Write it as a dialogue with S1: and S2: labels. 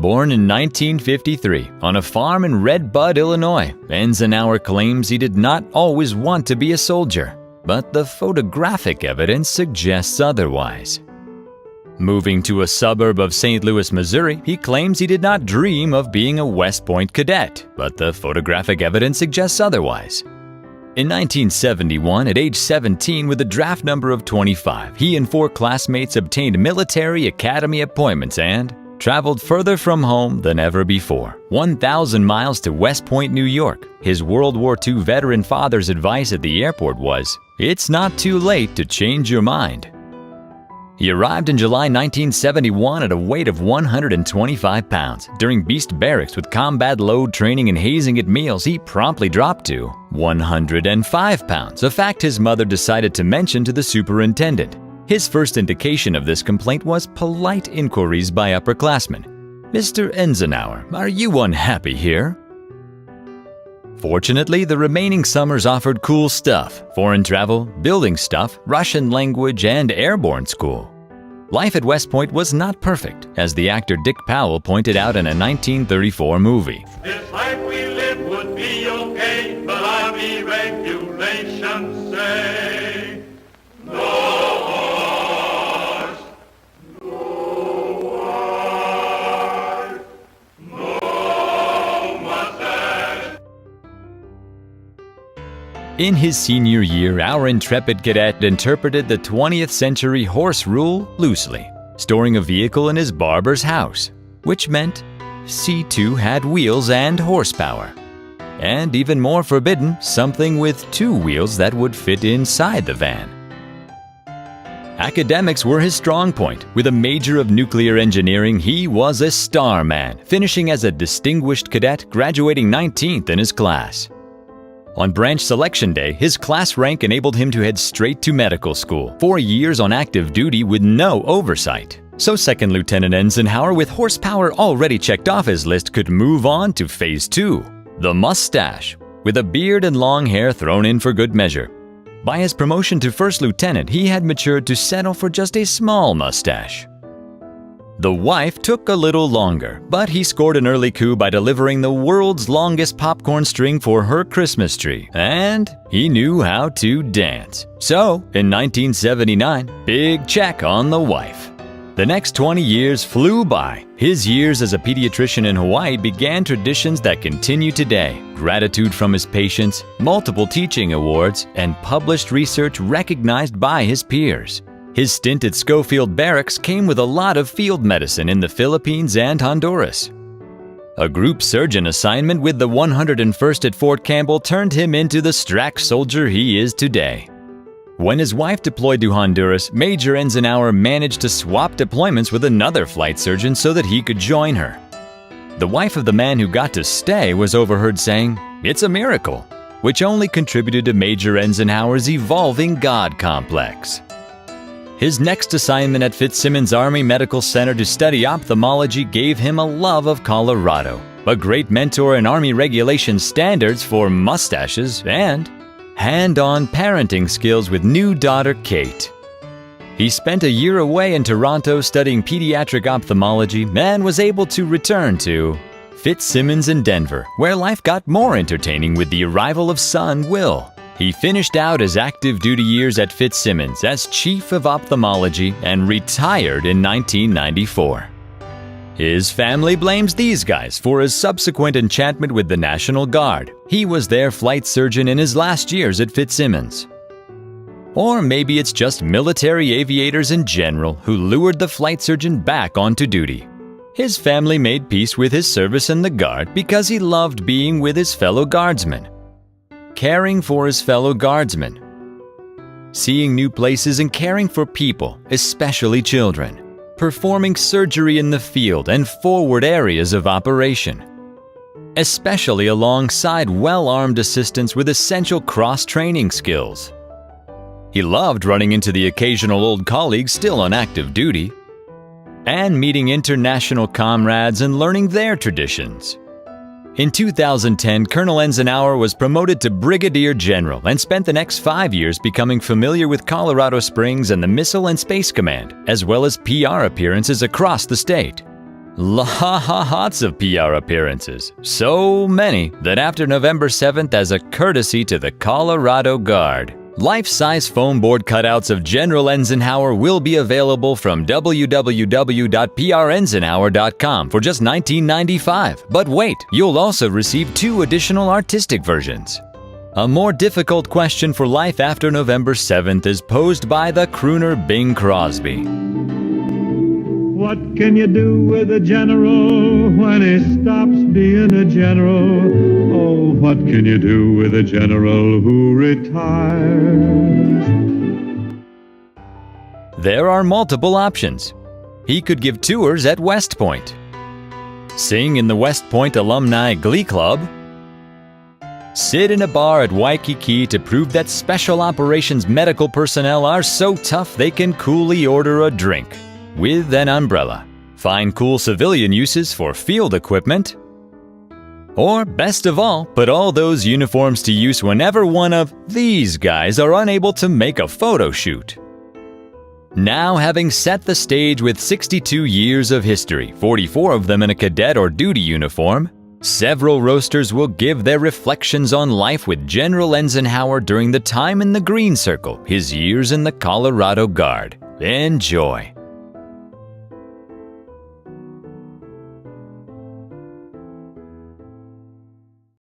S1: Born in 1953 on a farm in Red Bud, Illinois, Enzenauer claims he did not always want to be a soldier, but the photographic evidence suggests otherwise. Moving to a suburb of St. Louis, Missouri, he claims he did not dream of being a West Point cadet, but the photographic evidence suggests otherwise. In 1971, at age 17 with a draft number of 25, he and 4 classmates obtained military academy appointments and traveled further from home than ever before, 1,000 miles to West Point, New York. His World War II veteran father's advice at the airport was, "It's not too late to change your mind." He arrived in July 1971 at a weight of 125 pounds. During Beast Barracks with combat load training and hazing at meals, he promptly dropped to 105 pounds, a fact his mother decided to mention to the superintendent. His first indication of this complaint was polite inquiries by upperclassmen. "Mr. Enzenauer, are you unhappy here?" Fortunately, the remaining summers offered cool stuff: foreign travel, building stuff, Russian language, and airborne school. Life at West Point was not perfect, as the actor Dick Powell pointed out in a 1934 movie.
S2: "This life we live would be okay, but Army regulations say no horse, no wife, no mustache."
S1: In his senior year, our intrepid cadet interpreted the 20th century horse rule loosely, storing a vehicle in his barber's house, which meant C2 had wheels and horsepower. And even more forbidden, something with 2 wheels that would fit inside the van. Academics were his strong point. With a major of nuclear engineering, he was a star man, finishing as a distinguished cadet, graduating 19th in his class. On branch selection day, his class rank enabled him to head straight to medical school, 4 years on active duty with no oversight. So Second Lieutenant Enzenauer, with horsepower already checked off his list, could move on to Phase 2, the mustache, with a beard and long hair thrown in for good measure. By his promotion to First Lieutenant, he had matured to settle for just a small mustache. The wife took a little longer, but he scored an early coup by delivering the world's longest popcorn string for her Christmas tree, and he knew how to dance. So, in 1979, big check on the wife. The next 20 years flew by. His years as a pediatrician in Hawaii began traditions that continue today: gratitude from his patients, multiple teaching awards, and published research recognized by his peers. His stint at Schofield Barracks came with a lot of field medicine in the Philippines and Honduras. A group surgeon assignment with the 101st at Fort Campbell turned him into the strack soldier he is today. When his wife deployed to Honduras, Major Enzenauer managed to swap deployments with another flight surgeon so that he could join her. The wife of the man who got to stay was overheard saying, "It's a miracle," which only contributed to Major Enzenauer's evolving God complex. His next assignment at Fitzsimmons Army Medical Center to study ophthalmology gave him a love of Colorado, a great mentor in Army regulation standards for mustaches, and hand-on parenting skills with new daughter Kate. He spent a year away in Toronto studying pediatric ophthalmology and was able to return to Fitzsimmons in Denver, where life got more entertaining with the arrival of son Will. He finished out his active duty years at Fitzsimmons as Chief of Ophthalmology and retired in 1994. His family blames these guys for his subsequent enchantment with the National Guard. He was their flight surgeon in his last years at Fitzsimmons. Or maybe it's just military aviators in general who lured the flight surgeon back onto duty. His family made peace with his service in the Guard because he loved being with his fellow guardsmen. Caring for his fellow guardsmen. Seeing new places and caring for people, especially children. Performing surgery in the field and forward areas of operation. Especially alongside well-armed assistants with essential cross-training skills. He loved running into the occasional old colleagues still on active duty, and meeting international comrades and learning their traditions. In 2010, Colonel Enzenauer was promoted to Brigadier General and spent the next 5 years becoming familiar with Colorado Springs and the Missile and Space Command, as well as PR appearances across the state. Lots of PR appearances. So many that after November 7th, as a courtesy to the Colorado Guard, life-size foam board cutouts of General Enzenauer will be available from www.prenzenauer.com for just $19.95. But wait, you'll also receive 2 additional artistic versions. A more difficult question for life after November 7th is posed by the crooner Bing Crosby.
S3: What can you do with a general when he stops being a general? Oh, what can you do with a general who retires?
S1: There are multiple options. He could give tours at West Point, sing in the West Point Alumni Glee Club, sit in a bar at Waikiki to prove that Special Operations medical personnel are so tough they can coolly order a drink with an umbrella, find cool civilian uses for field equipment, or best of all, put all those uniforms to use whenever one of these guys are unable to make a photo shoot. Now, having set the stage with 62 years of history, 44 of them in a cadet or duty uniform, several roasters will give their reflections on life with General Enzenauer during the time in the Green Circle, his years in the Colorado Guard. Enjoy!